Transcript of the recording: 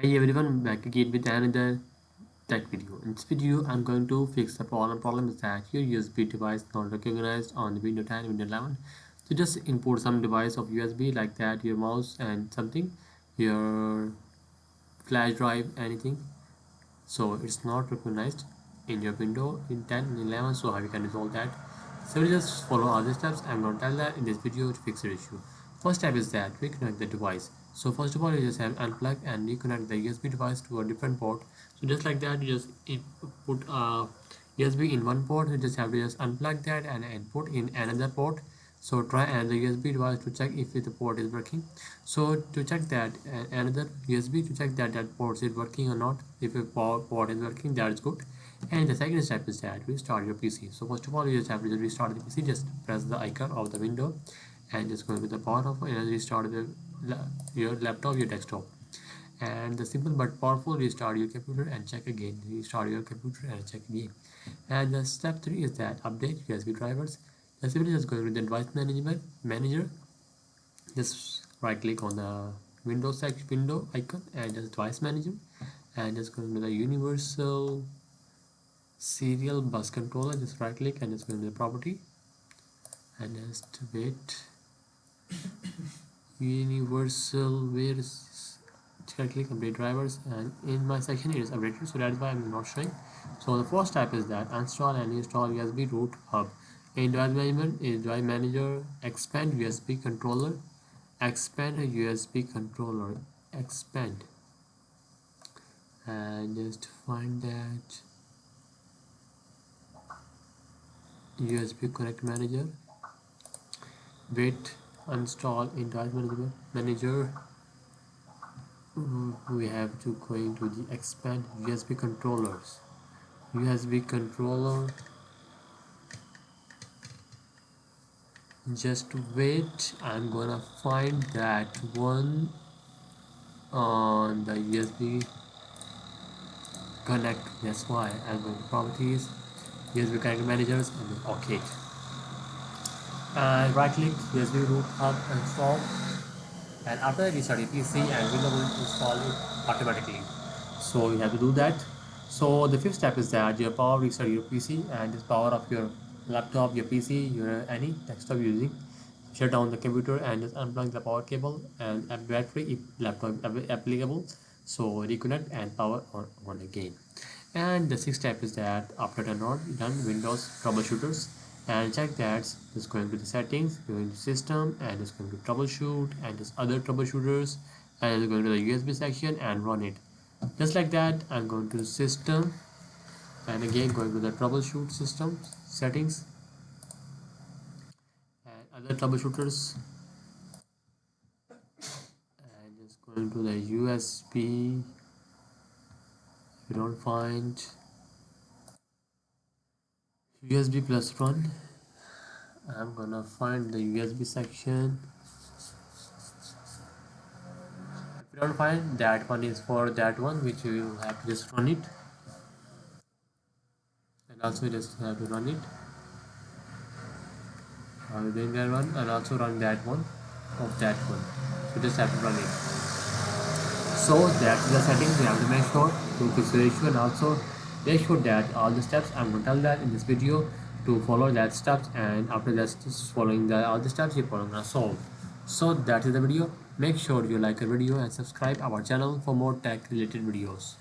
Hey everyone, back again with another tech video. In this video, I'm going to fix the problem is that your USB device not recognized on the Windows 10, Windows 11. So just import some device of USB like that, your mouse and something, your flash drive, anything. So it's not recognized in your window in 10 and 11. So how you can resolve that? So we just follow all the steps. I'm going to tell that in this video to fix the issue. First step is that reconnect the device. So first of all, you just have unplug and reconnect the USB device to a different port. So just like that, you just put USB in one port. You just have to just unplug that and input in another port. So try another USB device to check if the port is working. So to check that another USB to check that port is working or not. If a port is working, that is good. And the second step is that restart your PC. So first of all, you just have to restart the PC. Just press the icon of the window and just go to the power of and restart your laptop, your desktop. And the simple but powerful restart your computer and check again. Restart your computer and check again. And the step 3 is that update USB drivers. The simply just go to the device manager. Just right click on the Windows window icon and just device manager and just go to the universal serial bus controller. Just right click and just go to the property and just wait. Universal where is click update drivers, and in my section it is updated, so that's why I'm not showing. So the first step is that install and install USB root hub. In device management is device manager, expand USB controller, expand a USB controller, expand, and just find that USB connect manager, wait, install in device management manager. We have to go into the expand USB controllers, USB controller. Just wait, I'm gonna find that one on the USB connect. That's why I'm going to properties, USB connect managers, and then OK. And right click USB root hub install, and after that restart your PC and Windows will install it automatically. So you have to do that. So the fifth step is that you power restart your PC and just power off your laptop, your PC, your any desktop using. Shut down the computer and just unplug the power cable and a battery if laptop applicable. So reconnect and power on again. And the sixth step is that after done Windows troubleshooters and check that just going to the settings, going to system and just going to troubleshoot and just other troubleshooters and just going to the USB section and run it. Just like that, I'm going to system and again going to the troubleshoot system settings and other troubleshooters and just going to the USB. If you don't find USB plus run, I'm gonna find the USB section. If you don't find, that one is for that one, which you will have to just run it, and also just have to run it. I'm doing that one and also run that one of that one. So just have to run it. So that's the settings we have to make sure to fix the issue, and also make sure that all the steps I'm going to tell that in this video to follow that steps, and after that just following all the steps you're gonna solve. So that is the video. Make sure you like the video and subscribe our channel for more tech related videos.